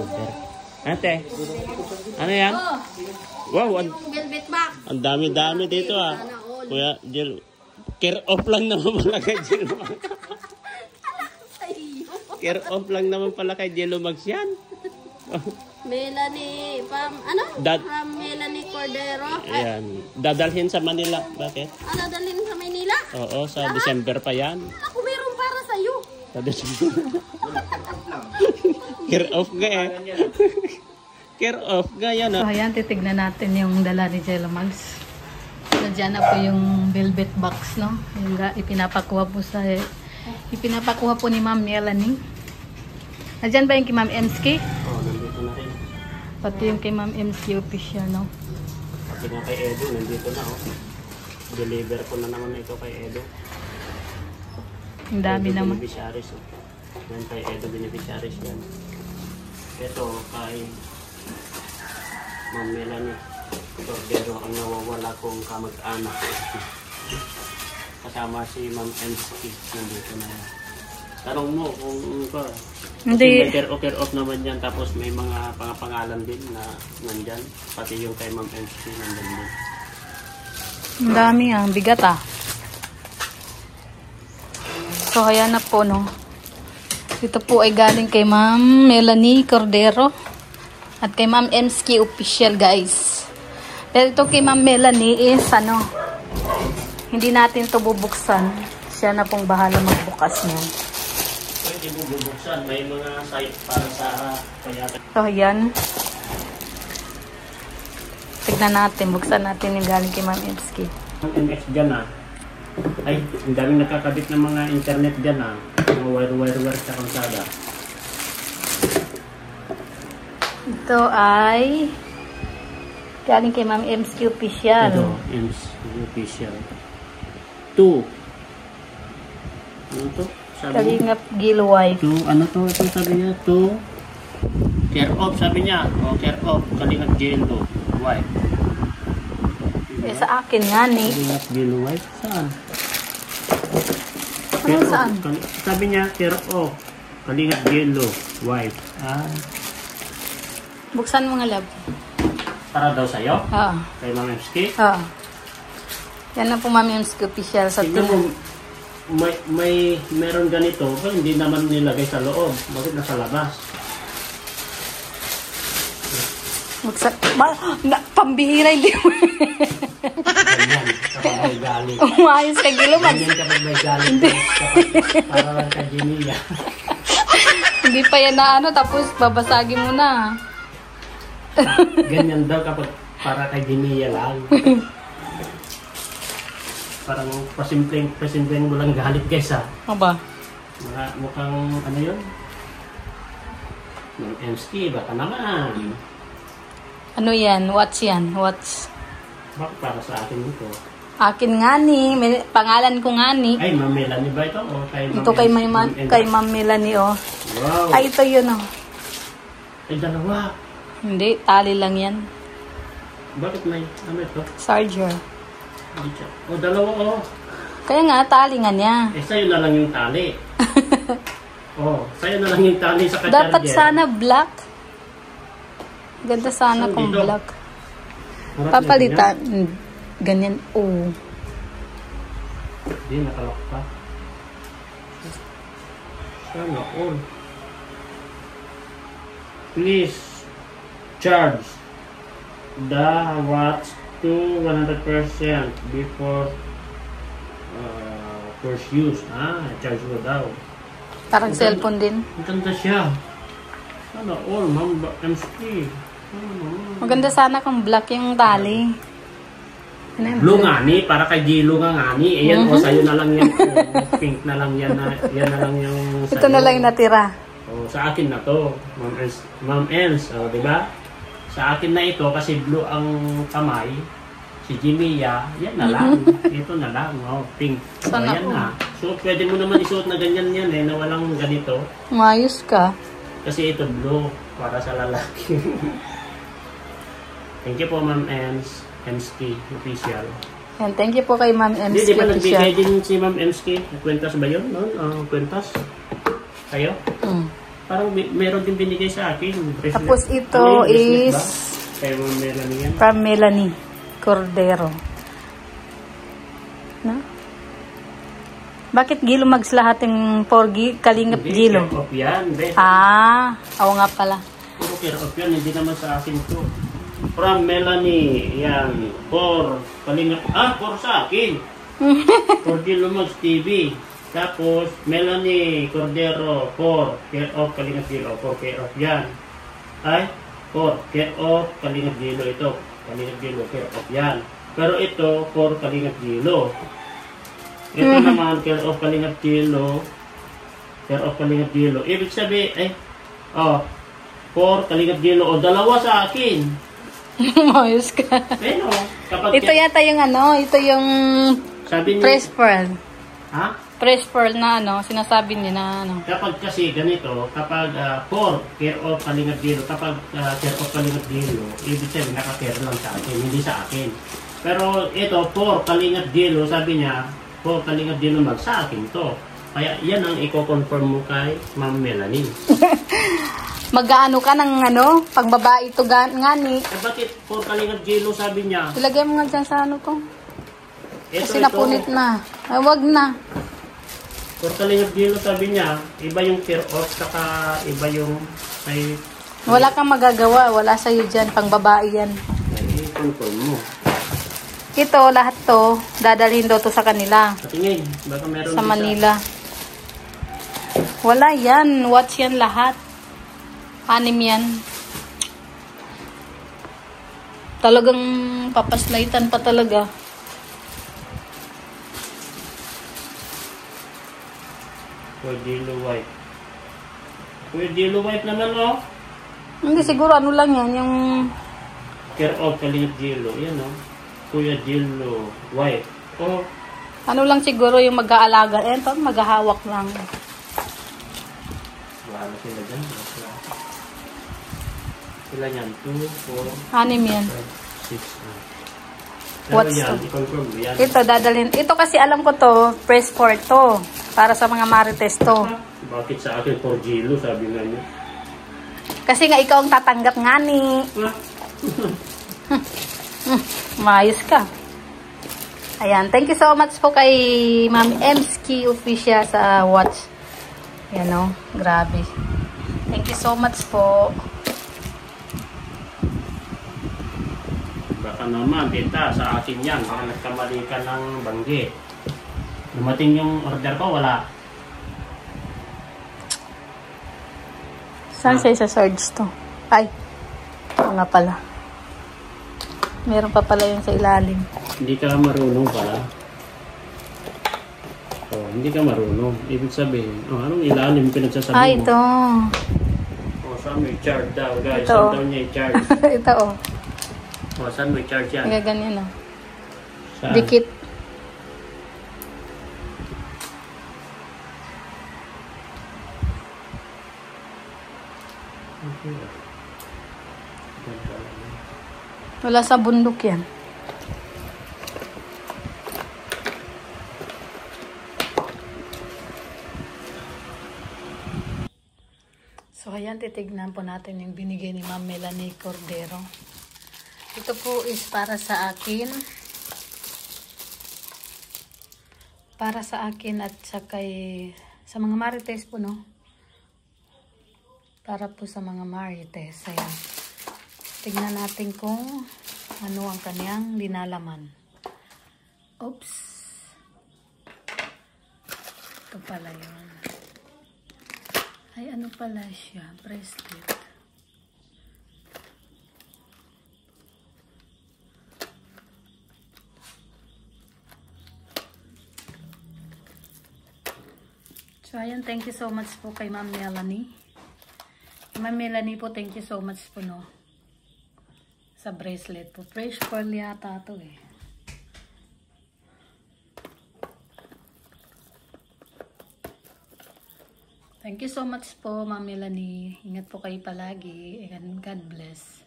Super. Ate, ano yan? Wow, Velvet box. ang dami-dami dito ah. Kuya, Jill, care off lang naman pala kay Jill Max. Care off lang naman pala kay Jill Max yan. Melanie, Melanie Cordero. Ayan, dadalhin sa Manila. Bakit? Dadalhin sa Manila? Oo, sa December pa yan. Ako meron para sa'yo. Sa December. Care off nga eh. Care off nga yan. So ayan, titignan natin yung dala ni Jello Mags. So dyan na po yung velvet box, no? Yung ipinapakuha po ni Ma'am Melanie. Andyan ba yung kay Ma'am Emski? Oo, nandito na rin. Pati yung kay Ma'am Emski official, no? Pati nga kay Edo, nandito na oh. Deliver ko na naman ito kay Edo. Ang dami Edo naman. Beneficiaries. Yan kay Edo Beneficiaries yan. Ito kay Ma'am Melanie Cordero, ang nawawala kong kamag-anak. Kasama si Ma'am Emski, nandito na yan. Tanong mo kung Hindi. care off naman yan, tapos may mga pangalan din na nandyan. Pati yung kay Ma'am Emski nandyan din. Ang dami ah, bigat ah. So ayan na po, no? Ito po ay galing kay Ma'am Melanie Cordero at kay Ma'am Emski official, guys. Pero ito kay Ma'am Melanie is hindi natin to bubuksan. Siya na pong bahala magbukas niyan. Pwede mo bubuksan, may mga site para sa payatan. So ayan. Tignan natin, buksan natin yung galing kay Ma'am Emski. Ang MX dyan ah. Ay, ang daming nakakabit ng mga internet dyan ah. Mga wire sa kalsada. Ito ay galing kay Ma'am Emski official. Ito, MSK official. 2. Ano to? Sabi Kalingap Gilwife. 2, ano to? Ito sabi niya, 2. Care off, sabi niya. O, care off. Kalingap Gilo. Wife. Eh, sa akin nga ni. Kalingap Gilo wife? Saan? Ano saan? Sabi niya, care off. Kalingap Gilo wife. Ah. Buksan mo nga, love. Para daw sa'yo? Oo. Kay Ma'am Emski? Oo. Yan na po Ma'am Emski official sa Tignan mo, meron ganito, hindi naman nilagay sa loob. Bakit nasa labas? Pambihira, hindi mo. Ganyan, kapag may galit. Umayos ka, Gilo. Ganyan kapag may galit. Para lang ka Giniya. Hindi pa yan na tapos babasagin mo na. Ganyan daw kapag para kay Giniya lang. Parang pasimpleng mo lang galit guys ha. Ano ba? Mukhang ano yun? Yung MSK, baka naman. Ano yan? Watch yan? Watch. Bakit para sa akin ito? Akin nga ni. Pangalan ko nga ni. Ay, Ma'am Melanie ba ito? O kay Ito kay Ma'am Melanie, oh. Wow. Ay, ito yun, oh. Ay, dalawa. Hindi, tali lang yan. Bakit may, ano ito? Charger. O, dalawa o. Kaya nga, tali nga niya. Eh, sa'yo na lang yung tali. Sa'yo na lang yung tali sa ka-charger. Dapat sana black. Ganda sana kung dito? black. Harap Papalitan. Ganyan. Oh. Hindi, nakalak pa. Sana all. Please charge the watch to 100% before first use. Charge mo daw. Parang cellphone din. Maganda siya. Sana all, Ma'am Emski. Maganda sana kung black yung tali. Blue nga ni, para kay Gilo nga ni. Ayan, sa'yo na lang yan. Pink na lang yan. Yan na lang yung sa'yo. Ito na lang yung natira. Sa akin na to, Ma'am Els, diba? Sa akin na ito, kasi blue ang kamay. Si Jimia, yan na lang. Ito na lang, pink. Sana Ayan na. So, pwede mo naman isuot na ganyan yan na walang ganito. Mayos ka. Kasi ito blue, para sa lalaki. Thank you po, Ma'am Emski official. Yan, thank you po kay Ma'am Di Emski ba official. nagbigay din si Ma'am Emski? Kwentas ba yun? Kwentas? Kayo? Parang meron din binigay sa akin. Bracelet. Tapos ito Ano yung bracelet is ba? Kay Ma'am Melanie yan. from Melanie Cordero. No? Bakit Gilo Mags lahat yung Kalingap Hindi, Gilo? care of yan. Oo nga pala. Puro care of yan. Hindi naman sa akin to. From Melanie. Yan. For Kalingap. For sa akin. For Gilo Mags TV. Tapos, Melanie Cordero. For care of Kalingap Gilo. For care of yan. For care of Kalingap Gilo. Ito. Kalingap Gilo. Care of yan. Pero ito, for Kalingap Gilo. Ito naman, care of Kalingap Gilo. Care of Kalingap Gilo. Ibig sabihin, for Kalingap Gilo. O, dalawa sa akin. Mayos ka. Pero, kapag... Ito yata yung ito yung sabi niya, fresh pearl. ha? Fresh pearl na sinasabi niya na Kapag kasi ganito, kapag for care of Kalingap Gilo, kapag care of Kalingap Gilo, ibig sabihin, naka-care lang sa akin, hindi sa akin. Pero ito, for Kalingap Gilo, sabi niya, for Kalingap Gilo Mag, sa akin to. Kaya yan ang i-confirm mo kay Ma'am Melanie. Mag-ano ka ng pang babae ito ngani. Bakit for Kalingap Gilo sabi niya? Ilagay mo nga dyan sa to. Ito, Kasi napunit na. Ay, wag na. For Kalingap Gilo sabi niya, iba yung care of, saka iba yung may... Wala kang magagawa. Wala sa'yo dyan. Pang babae yan. Ay, confirm mo. Ito, lahat to, dadalhin daw to sa kanila. Patingin, baka meron Sa Manila. Wala yan. Watch yan lahat. Anim yan. Talagang papaslaitan pa talaga. Kuya Gilo White. Kuya Gilo White naman, oh. Hindi, siguro lang yan. Yung... Care of Kalingap Gilo. Yan, oh. Kuya Gilo White. Oh. lang siguro yung mag-aalaga. Ito, maghahawak lang. Wala sila dyan. Sila yan. 2, 4, Anim yan. 5, 6. Pero What's yan, up? i-confirm mo yan. Ito, dadalhin. Ito kasi alam ko to, press for to. Para sa mga marites to. Bakit sa akin 4 Gilo, sabi nga niya. Kasi nga ikaw ang tatanggap nga ni. Maayos ka. Ayan, thank you so much po kay Ma'am Emski Official sa watch. Yan o, grabe. Thank you so much po. Baka naman, tita, sa akin yan. Baka nagkamali ka ng banggit. Dumating yung order ko, wala. Saan siya sa Sarge to? Ay, ito nga pala. Meron pa pala yun sa ilalim. Hindi ka marunong pala. Oh, hindi ka marunong. Ibig sabihin, anong ilalim pinagsasabi mo? Ay, ito. Oh, saan mo i-charge daw, guys? Ito. Saan daw niya i-charge? Ito o. Oh, saan mo i-charge yan? Ganyan o. Saan? Dikit. Wala sa bundok yan. So, ayan, titignan po natin yung binigay ni Ma'am Melanie Cordero. Ito po is para sa akin. Para sa akin at sa sa mga marites po, no? Para po sa mga marites. Ayan. Tignan natin kung ano ang kanyang linalaman. Oops. Ito pala yun. Ay, ano pala siya? Bracelet. So, ayan. Thank you so much po kay Ma'am Melanie. Ma'am Melanie po, thank you so much po, no? Sa bracelet po. Fresh pearl yata ito eh. Thank you so much po, Ma'am Melanie. Ingat po kayo palagi. And God bless.